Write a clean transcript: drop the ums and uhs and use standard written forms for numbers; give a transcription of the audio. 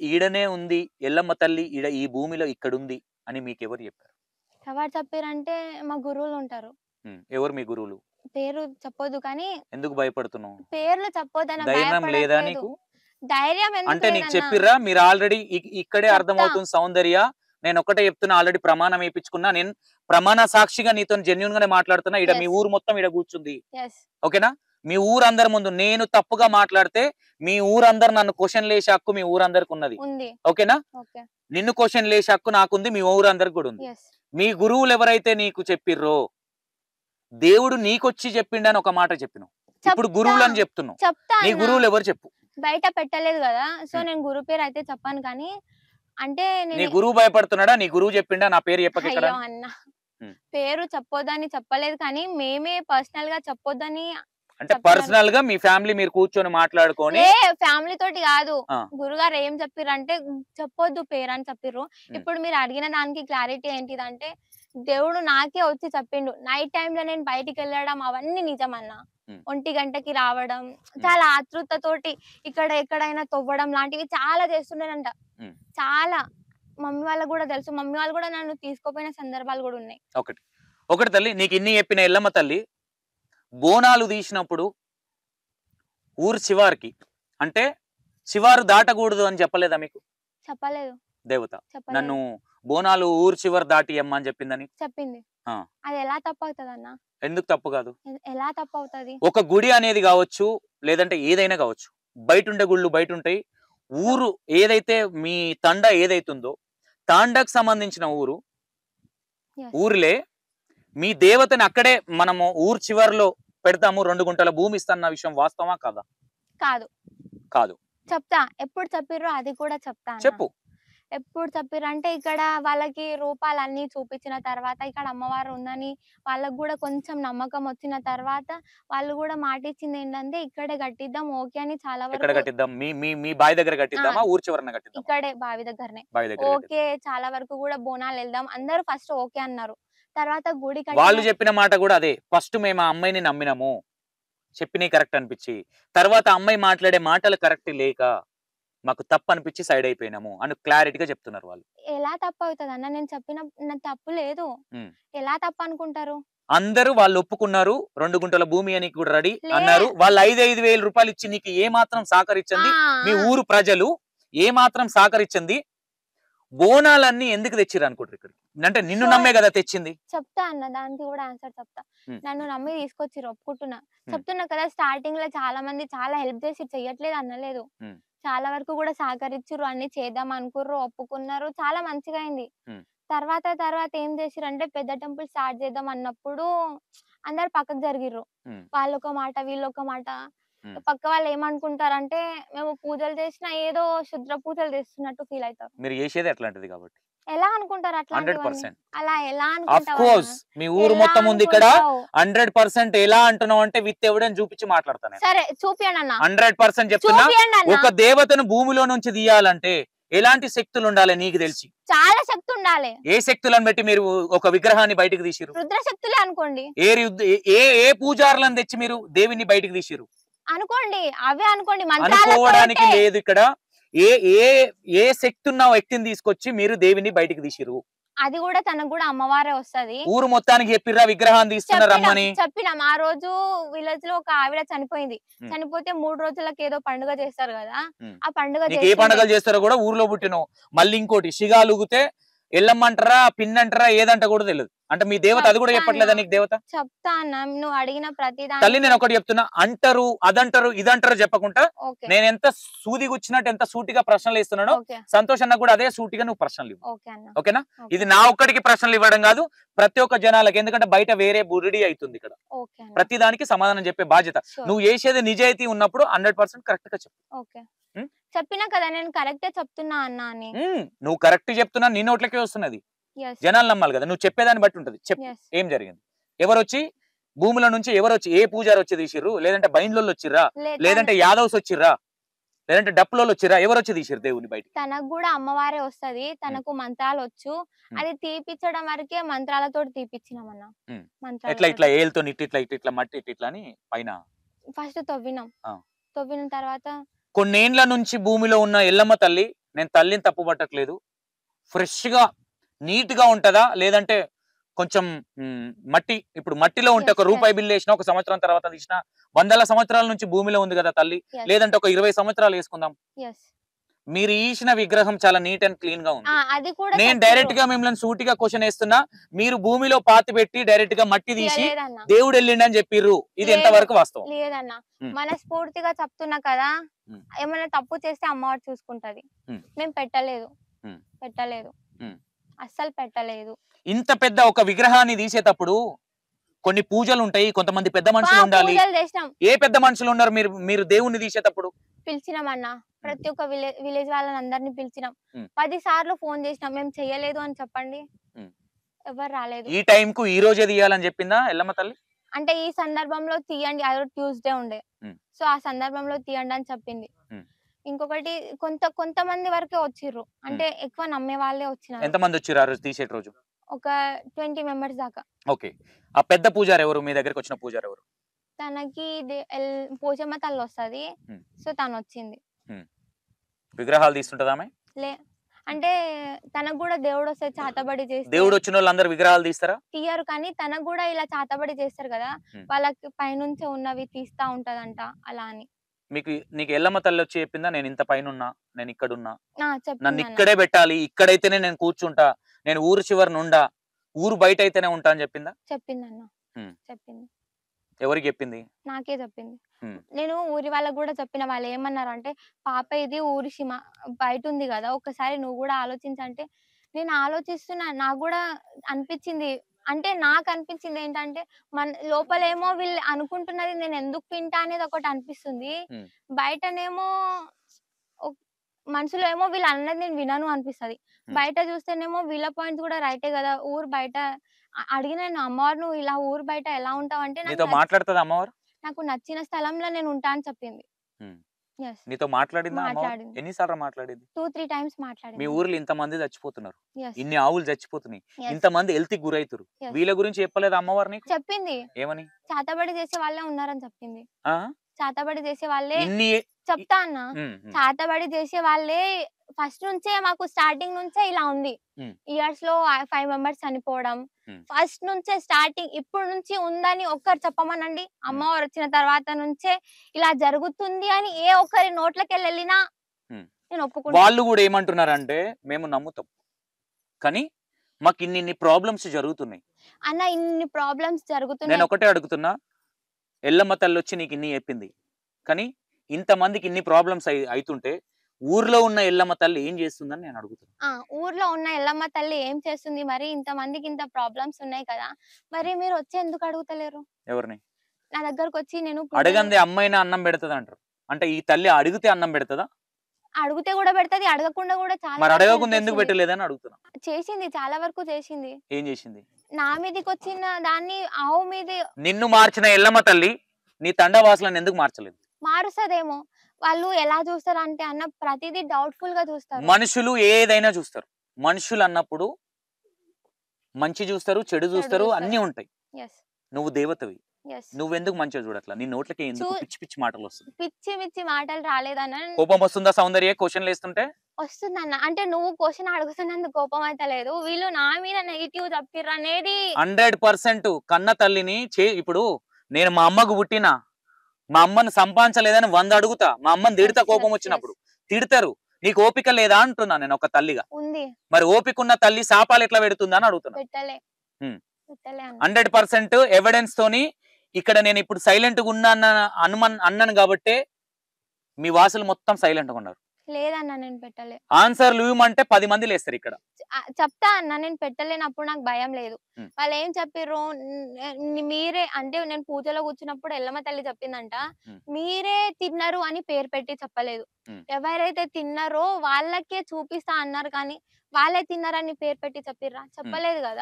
ఈడనే ఉంది ఎల్లమ్మ తల్లి ఈడ ఈ భూమిలో ఇక్కడుంది అని మీకెవరు చెప్పారు? ఎవరు చెప్పిరంటే మా గురువులుంటారు. ఎవరు మీ గురువులు? పేరు చెప్పొద్దు కానీ ఎందుకు భయపడుతున్నావు? పేర్లు చెప్పొద్దన్న ధైర్యం లేదా భయపడట్లేదు. నీకు? ధైర్యం ఎందుకు అంటే నీకు లేదన్నా? చెప్పిర్రా? మీరు ఆల్రెడీ ఇక్కడే చెప్తా. అర్థమవుతుంది సౌందర్య. నేనొక్కటే చెప్తున్నా ఆల్రెడీ ప్రమాణం ఏపిచ్చుకున్నా. నేను ప్రమాణ సాక్షిగా నీతోని జెన్యూన్ గానే మాట్లాడుతున్నా. ఈడ మీ యెస్. ఊరు మొత్తం ఈడ కూర్చుంది. యెస్. ఓకేనా? మీ ఊరందరి ముందు నేను తప్పుగా మాట్లాడితే మీ ఊరందరు నన్ను క్వెషన్‌లేసే హక్కు మీ ఊరందరికున్నది. ఉంది. ఓకేనా? ఓకే. నిన్ను క్వెషన్‌లేసే హక్కు నాకుంది. మీ ఊరందరికి కూడా ఉంది. యెస్. మీ గురువులు ఎవరైతే నీకు చెప్పిర్రో దేవుడు నీకొచ్చి చెప్పిండని ఒక మాట చెప్పినావు. ఇప్పుడు చెప్తా. గురువులని చెప్తున్నావు. చెప్తా నీ అన్నా. గురువులు ఎవరు చెప్పు? బయట పెట్టలేదు గదా! సో, హ్మ్. నేను గురు పేరైతే చెప్పను కానీ, అంటే నీ నేను గురువు భయపడుతున్నాడా? నీ గురువు చెప్పిండా నా పేరు చెప్పకిక్కడ అయ్యో! అని? అన్న. హ్మ్. పేరు చెప్పొద్దని చెప్పలేదు కానీ, మేమే పర్సనల్‌గా చెప్పొద్దని అంటే చెప్పారు. పర్సనల్ గా మీ ఫ్యామిలీ మీరు కూర్చొని మాట్లాడుకొని ఫ్యామిలీ తోటి గాదు. ఆ! గురుగారు ఏం చెప్పిర్రంటే, చెప్పొద్దు పేరని చెప్పిర్రు. హ్మ్. ఇప్పుడు మీరు అడిగిన దానికి క్లారిటీ ఏంటిదంటే, దేవుడు నాకే వచ్చి చెప్పిండు. నైట్ టైమ్‌లో నేను బయటికెళ్ళడం అవన్నీ నిజమన్నా. హ్మ్. 1 గంటకి రావడం, చాలా ఆతృతతోటి ఇక్కడ ఎక్కడైనా తవ్వడం లాంటివి చాలా చేస్తుండేనంట. హ్మ్. చాలా. మమ్మీ వాళ్ళకి గూడా తెలుసు. మమ్మీ వాళ్ళు గూడా నన్ను తీసుకుపోయిన సందర్భాలు గూడా ఉన్నాయి. ఒకటి తల్లి నీకు ఇన్ని చెప్పిన ఎల్లమ్మ తల్లి బోనాలు తీసినప్పుడు ఊరు చివారికి అంటే చివారు దాటకూడదు అని చెప్పలేదా మీకు చెప్పలేదు. దేవత? చెప్పలేదు. నన్ను బోనాలు ఊరు చివరి దాటియమ్మ అని చెప్పిందని. చెప్పింది. ఆ! అది ఎలా తప్పవుతదన్నా? ఎందుకు తప్పు కాదు? ఎలా తప్పవుతది? ఒక గుడి అనేది కావచ్చు లేదంటే ఏదైనా కావచ్చు బయటుండే గుళ్ళు బయటుంటాయి. ఊరు ఏదైతే మీ తండ ఏదైతుందో తాండకు సంబంధించిన ఊరు యెస్. ఊరిలే మీ దేవతని అక్కడే మనము ఊరు చివర్లో పెడతాము 2 గుంటల భూమి ఇస్తాన్న విషయం వాస్తవమా కాదా? కాదు. కాదు. చెప్తా. ఎప్పుడు చెప్పిర్రో అది కూడా చెప్తా అన్న. చెప్పు. ఎప్పుడు చెప్పిర్రంటే ఇక్కడ వాళ్ళకి రూపాలన్నీ చూపించిన తర్వాత ఇక్కడ అమ్మవారు ఉందని వాళ్ళకి గూడా కొంచెం నమ్మకం వచ్చిన తర్వాత వాళ్ళు గూడా మాటిచ్చిందేంటంటే ఇక్కడే కట్టిద్దాం ఓకే అని చాలా ఎక్కడ వరకు కట్టిద్దాం? మీ మీ మీ బావి దగ్గర ఆ! కట్టిద్దామా? ఊరు చివరన కట్టిద్దామా? ఇక్కడే బావి దగ్గరనే. బావి దగ్గర కట్టిద్దాం. ఓకే. చాలా వరకు గూడా బోనాలెళ్దాం. అందరూ ఫస్ట్ ఓకే అన్నారు. తర్వాత గుడి వాళ్ళు కట్టిన చెప్పిన మాట కూడా అదే. ఫస్ట్ మేము ఆ అమ్మాయిని నమ్మినాము. చెప్పినయి కరెక్ట్ అనిపిచ్చి. తర్వాత అమ్మాయి మాట్లాడే మాటలు కరెక్ట్ లేక మాకు తప్పు అనిపిచ్చి సైడ్ అయిపోయినాము అని క్లారిటీగా చెప్తున్నారు వాళ్ళు. ఎలా తప్పవుతదన్న? నేను చెప్పిన నా తప్పు లేదు. హ్మ్. ఎలా తప్పనుకుంటారు? అందరూ వాళ్ళు ఒప్పుకున్నారు. 2 గుంటల భూమి అని కూడా రెడీ లే అన్నారు. వాళ్ళు 5,5 వేల రూపాయలు ఇచ్చి నీకు ఏ మాత్రం ఆ! సహకరించింది? మీ ఆ! ఊరు ప్రజలు ఏ మాత్రం సహకరించింది? బోనాలన్నీ ఎందుకు తెచ్చిర్రు అనుకుంటారు ఇక్కడికి? అంటే నిన్ను సో నమ్మే కదా తెచ్చింది. చెప్తా అన్న. దానికి గూడా ఆన్సర్ చెప్తా. హ్మ్. నన్ను నమ్మి తీసుకొచ్చిర్రు ఒప్పుకుంటున్నా. హ్మ్. చెప్తున్నా కదా స్టార్టింగ్‌లో చాలా మంది చాలా హెల్ప్ చేసిర్రు. చెయ్యట్లేదు అనలేదు. హ్మ్. చాలా వరకు గూడా సహకరిచ్చిర్రు. అన్నీ చేద్దాం అనుకుర్రు. ఒప్పుకున్నారు. చాలా మంచిగా అయింది. హ్మ్. తర్వాత ఏం చేసిర్రంటే పెద్ద టెంపుల్ స్టార్ట్ చేద్దాం అన్నప్పుడు అందరూ పక్కకు జరిగిర్రు. హ్మ్. వాళ్ళొక మాట, వీళ్ళొక మాట. హ్మ్. పక్క వాళ్ళు ఏమనుకుంటారంటే మేము పూజలు చేసినా ఏదో క్షుద్ర పూజలు చేస్తున్నట్టు ఫీల్ అయితారు. మీరు చేసేది అట్లాంటిది కాబట్టి. ఎలా అనుకుంటారు అట్లాంటివన్నీ? 100%. అలా ఎలా ఆఫ్ అనుకుంటావన్నా? కోర్స్ మీ ఊరు ఎలా మొత్తం ఉంది ఇక్కడ. అనుకుంటావు? 100% ఎలా అంటున్నావు అంటే విత్ ఎవిడెన్స్ చూపించి మాట్లాడతా నేను. సరే చూపియండన్నా. 100% చెప్తున్నా. చూపియండన్నా. ఒక దేవతను భూమిలో నుంచి తీయాలంటే ఎలాంటి శక్తులు ఉండాలి నీకు తెలిసి? చాలా శక్తి ఉండాలి. ఏ శక్తులను బట్టి మీరు ఒక విగ్రహాన్ని బయటికి తీసిర్రు? రుద్ర శక్తులే అనుకోండి. ఏ ఏ ఏ పూజారులను తెచ్చి మీరు దేవుని బయటికి తీసిర్రు? అనుకోండి. అవే అనుకోండి అనుకోవడానికి మంత్రాలతోటే. లేదు ఇక్కడ. ఏ ఏ ఏ శక్తి ఉన్న వ్యక్తిని తీసుకొచ్చి మీరు దేవుని బయటికి తీసిర్రు? అది గూడా తనకు గూడా అమ్మవారే వస్తది. ఊరు మొత్తానికి చెప్పిర్రా విగ్రహాన్ని తీస్తున్న రమ్మని? చెప్పినాం. ఆ రోజు విలేజ్‌లో ఒక ఆవిడ చనిపోయింది. హ్మ్. చనిపోతే 3 రోజులకి ఏదో పండుగ చేస్తారు గదా! హ్మ్. ఆ పండుగ నీకు ఏ చేస్తుండే. పండుగలు చేస్తారో కూడా ఊర్లో పుట్టినవు. మళ్ళీ ఇంకోటి సిగాలుగితే ఎల్లమ్మంటారా, పిన్నంటారా ఏదంట కూడా తెలియదు. అంటే మీ దేవత అది కూడా చెప్తా అన్న. చెప్పట్లేదా నీకు దేవత? చెప్తా అన్న. నువ్వు అడిగిన ప్రతి తల్లి దానికి నేను ఒకటి చెప్తున్నా. అంటారు, అదంటారు, ఇదంటారు చెప్పకుండా ఓకే. నేను ఎంత సూదిగుచ్చినట్టు ఎంత సూటిగా ప్రశ్నలు ఇస్తున్నానో ఓకే. సంతోష్ అన్న కూడా అదే సూటిగా నువ్వు ప్రశ్నలు ఇవ్వు. ఓకే అన్న. ఓకేనా? ఓకే. ఇది నా ఒక్కడికి ప్రశ్నలు ఇవ్వడం కాదు ప్రతి ఒక్క జనాలకి. ఎందుకంటే బయట వేరే బురిడి అవుతుంది ఇక్కడ. ఓకే అన్న. ప్రతి దానికి సమాధానం చెప్పే బాధ్యత. షూర్. నువ్వు చేసేది నిజాయితీ ఉన్నప్పుడు 100% కరెక్ట్ గా చెప్పు. ఓకే. హ్మ్? చెప్పినా కదా నేను కరెక్టే చెప్తున్నా అన్న అని. నువ్వు కరెక్ట్ చెప్తున్నా నీ నోట్లకే వస్తున్నది. యెస్. జనాలు నమ్మాలి కదా. నువ్వు చెప్పేదాన్ని బట్టి ఉంటది. చెప్పు యెస్. ఏం జరిగింది? ఎవరొచ్చి భూముల నుంచి ఎవరొచ్చి ఏ పూజారి వచ్చి తీసిర్రు? లేదంటే బైండ్లోళ్ళు వచ్చిర్రా? లేదంటే యాదవ్స్ వచ్చిర్రా? లేదంటే డప్పులోళ్ళు వచ్చిర్రా? ఎవరొచ్చి తీసిర్రు దేవుని బయటికి? తనకు గూడా అమ్మవారే వస్తది. తనకు మంత్రాలొచ్చు. అది తీపిచ్చడం వరకే మంత్రాలతోటి తీపిచ్చినామన్న. హ్మ్. ఎట్లా మంత్రాలతోటి. ఇట్లా ఏలుతోని ఇట్లా మట్టి ఇట్లా అని పైన ఫస్ట్ తవ్వినాం. ఆ! తవ్విన తర్వాత కొన్నేండ్ల నుంచి భూమిలో ఉన్న ఎల్లమ్మ తల్లి, నేను తల్లిని తప్పు పట్టట్లేదు, ఫ్రెష్ గా నీట్ గా ఉంటదా, లేదంటే కొంచెం మట్టి, ఇప్పుడు మట్టిలో ఉంటే Yes, ఒక yes, రూపాయి బిల్లు వేసినా ఒక సంవత్సరం తర్వాత తీసిన వందల సంవత్సరాల నుంచి భూమిలో ఉంది కదా తల్లి, yes, లేదంటే ఒక 20 సంవత్సరాలు వేసుకుందాం, yes. మీరు ఈసిన విగ్రహం చాలా నీట్ అండ్ క్లీన్ గా ఉంది. అది కూడా నేను చెప్పిర్రు. డైరెక్ట్ గా మిమ్మల్ని సూటిగా క్వశ్చన్ వేస్తున్నా, మీరు భూమిలో పాతి పెట్టి డైరెక్ట్ గా మట్టి తీసి లేదన్న, దేవుడు వెళ్ళిండని చెప్పిర్రు, ఇది లేదు, ఎంతవరకు వాస్తవం? లేదన్న, ఉమ్, మనస్ఫూర్తిగా చెప్తున్నా కదా. ఉమ్, ఏమైనా తప్పు చేస్తే అమ్మవారు చూసుకుంటది. ఉమ్, మేము పెట్టలేదు, ఉమ్, పెట్టలేదు, ఉమ్. అస్సలు పెట్టలేదు. ఇంత పెద్ద ఒక విగ్రహాన్ని తీసేటప్పుడు కొన్ని పూజలు ఉంటాయి, కొంతమంది పెద్ద మనుషులు ఉండాలి. పూజలు చేసినాం, ఏ పెద్ద మనుషులు ఉన్నారు మీరు మీరు దేవుణ్ణి తీసేటప్పుడు? పిలిచినామన్న, ప్రతి ఒక్క విలేజ్ వాళ్ళని అందరినీ పిలిచినాం. ఉమ్, 10 సార్లు ఫోన్ చేసినాం, మేము చెయ్యలేదు అని చెప్పండి, ఉమ్. ఎవరు రాలేదు. ఈ టైం కు ఈ రోజే తీయాలని చెప్పిందా ఎల్లమ్మ తల్లి? అంటే ఈ సందర్భంలో తీయండి, ఆ రోజు ట్యూస్డే ఉండే, ఉమ్, సో ఆ సందర్భంలో తీయండి అని చెప్పింది. ఉమ్, ఇంకొకటి కొంతమంది వరకే వచ్చిర్రు, ఉమ్. అంటే ఎక్కువ నమ్మే వాళ్ళే వచ్చినారు. ఎంతమంది వచ్చారు ఆ రోజు తీసేట రోజు? ఒక 20 మెంబర్స్ దాకా. ఓకే. ఆ పెద్ద పూజారి ఎవరు, మీ దగ్గరికి వచ్చిన పూజారి ఎవరు? తనకి పోచమ్మ తల్లి వస్తది, ఉమ్, సో తను వచ్చింది. ఉమ్. విగ్రహాలు తీస్తుంటదా ఆమె? లే, అంటే తనకు కూడా దేవుడు వస్తే చాతబడి చేస్తే దేవుడు వచ్చిన వాళ్ళందరూ విగ్రహాలు తీస్తారా? తీయరు, కానీ తనకు కూడా ఇలా చాతబడి చేస్తారు కదా, ఉమ్. వాళ్ళకి పైనుంచి ఉన్నవి తీస్తా ఉంటదంట, అలా అని. నీకు ఎల్లమ్మ తల్లి వచ్చి చెప్పిందా, నేను ఇంత పైన ఉన్నా, నేను ఇక్కడున్నా, నన్ను చెప్పింది అన్న, ఇక్కడే పెట్టాలి, ఇక్కడైతేనే నేను కూర్చుంటా, నేను ఊరు చివరి నుండా, ఊరు బయట అయితేనే ఉంటా అని చెప్పిందా? చెప్పింది అన్న, ఉమ్. చెప్పింది, ఎవరికి చెప్పింది? నాకే చెప్పింది. ఉమ్, నేను ఊరి వాళ్ళకి కూడా చెప్పిన, వాళ్ళు ఏమన్నారు అంటే, పాప ఇది ఊరి సీమ బయట ఉంది కదా, ఒక్కసారి నువ్వు కూడా ఆలోచించంటే, నేను ఆలోచిస్తున్నా, నాకు కూడా అనిపించింది. అంటే నాకు అనిపించింది ఏంటంటే, మన లోపలేమో వీళ్ళు అనుకుంటున్నది నేను ఎందుకు వింటా అనేది ఒకటి అనిపిస్తుంది, ఉమ్, బయటనేమో మనసులో ఏమో వీళ్ళు అన్నది నేను వినను అనిపిస్తది. ఉమ్. బయట చూస్తేనేమో వీళ్ళ పాయింట్స్ కూడా రైటే కదా, ఊరు బయట అడిగిన నేను, అమ్మవారు నువ్వు ఇలా ఊరు బయట ఎలా ఉంటావు అంటే, నీతో మాట్లాడుతుందా అమ్మవారు? నాకు నచ్చిన స్థలంలో నేను ఉంటా అని చెప్పింది. ఉమ్. Yes, నీతో మాట్లాడిందా అమ్మవారు? మాట్లాడింది. ఎన్నిసార్లు మాట్లాడింది? 2-3 టైమ్స్ మీ మాట్లాడింది. ఊర్లో ఇంతమంది చచ్చిపోతున్నారు, Yes, ఇన్ని ఆవులు చచ్చిపోతున్నాయి, yes, ఇంతమంది హెల్త్ గురైతురు, yes. వీళ్ళ గురించి చెప్పలేదా అమ్మవారు నీకు? చెప్పింది, ఏమని? చాతబడి చేసే వాళ్ళే ఉన్నారని చెప్పింది. ఆ? చాతబడి చేసే వాళ్ళే, ఇన్ని చెప్తా అన్న, ఉమ్, ఉమ్, చాతబడి చేసే వాళ్ళే ఫస్ట్ నుంచే, మాకు స్టార్టింగ్ నుంచే ఇలా ఉంది. ఉమ్, ఇయర్స్ లో 5 మెంబర్స్ చనిపోవడం, ఉమ్, ఫస్ట్ నుంచే స్టార్టింగ్, ఇప్పుడు నుంచి ఉందని ఒక్కరు చెప్పమనండి. ఉమ్, అమ్మవారు వచ్చిన తర్వాత నుంచే ఇలా జరుగుతుంది అని ఏ ఒక్కరి నోట్లకి వెళ్ళినా ఉమ్. నేను ఒప్పుకుంటా. వాళ్ళు కూడా ఏమంటున్నారంటే, మేము నమ్ముతాం, కానీ మాకు ఇన్ని ప్రాబ్లమ్స్ జరుగుతున్నాయి. అన్న ఇన్ని ప్రాబ్లమ్స్ నేను జరుగుతున్నాయి. ఒకటే అడుగుతున్నా, ఎల్లమ్మ తల్లి వచ్చి నీకు ఇన్ని చెప్పింది, కానీ ఇంతమందికి ఇన్ని ప్రాబ్లమ్స్ అవుతుంటే ఊర్లో ఉన్న ఎల్లమ్మ తల్లి ఏం చేస్తుందని నేను అడుగుతున్నా. ఊర్లో ఉన్న ఎల్లమ్మ తల్లి ఏం చేస్తుంది మరి, ఇంతమందికి ఇంత ప్రాబ్లమ్స్ ఉన్నాయి కదా, మరి మీరు వచ్చి ఎందుకు అడుగుతలేరు? ఎవరిని నా దగ్గరకు వచ్చి నేను అడగంది అమ్మైనా అన్నం పెడుతుంది అంటారు, అంటే ఈ తల్లి అడిగితే అన్నం పెడుతుందా? అడిగితే కూడా పెడతది, అడగకుండా కూడా చాలా మరి వరకు అడగకుండా help ఎందుకు చేసింది. పెట్టలేదని అడుగుతున్నా. చేసింది, చాలా వరకు చేసింది. ఏం చేసింది? నా మీదకి వచ్చిన దాన్ని ఆవు మీద నిన్ను మార్చిన ఎల్లమ్మ తల్లి నీ తండవాసులను ఎందుకు మార్చలేదు? మారుస్తదేమో. వాళ్ళు ఎలా చూస్తారు అంటే అన్న, ప్రతిదీ డౌట్ఫుల్ గా చూస్తారు. మనుషులు ఏదైనా చూస్తారు, మనుషులు అన్నప్పుడు మంచి చూస్తారు, చెడు చూస్తారు, అన్ని ఉంటాయి. Yes, నువ్వు దేవతవి, yes. నువ్వెందుకు మంచిగా చూడట్లా? నీ నోట్లకి ఎందుకు పిచ్చి పిచ్చి మాటలు వస్తుంది? పిచ్చి పిచ్చి మాటలు రాలేదన్న, కోపం వస్తుందా సౌందర్య క్వశ్చన్లు వేస్తుంటే? వస్తుందన్న. అంటే నువ్వు క్వశ్చన్ అడుగుతున్నందుకు కోపం అయితే లేదు, వీళ్ళు నా మీద నెగిటివ్ చెప్పిర్రు అనేది 100% కన్న తల్లిని ఇప్పుడు నేను మా అమ్మకు పుట్టినా, మా అమ్మని సంపాదించలేదని 100 అడుగుతా, మా అమ్మని తిడతా, కోపం వచ్చినప్పుడు తిడతారు, నీకు ఓపిక లేదా అంటున్నా నేను ఒక తల్లిగా. ఉంది, మరి ఓపిక ఉన్న తల్లి శాపాలు ఎట్లా పెడుతుందా అని అడుగుతున్నా. పెట్టలే, ఉమ్. పెట్టలే అన్న. 100% ఎవిడెన్స్ తోని ఇక్కడ నేను ఇప్పుడు సైలెంట్ గా ఉన్నా అన్నాను కాబట్టి మీ వాసులు మొత్తం సైలెంట్ గా ఉన్నారు. లేదన్న, నేను పెట్టలే. ఆన్సర్లు ఇవ్వమంటే 10 మంది లేస్తారు ఇక్కడ. చెప్తా అన్న, నేను పెట్టలేనప్పుడు నాకు భయం లేదు. వాళ్ళు ఏం చెప్పిర్రు, మీరే అంటే నేను పూజలో కూర్చున్నప్పుడు ఎల్లమ్మ తల్లి చెప్పిందంట, మీరే తిన్నారు అని పేరు పెట్టి చెప్పలేదు, ఎవరైతే తిన్నారో వాళ్ళకే చూపిస్తా అన్నారు, కానీ వాళ్ళే తిన్నారని పేరు పెట్టి చెప్పిర్రా? చెప్పలేదు కదా.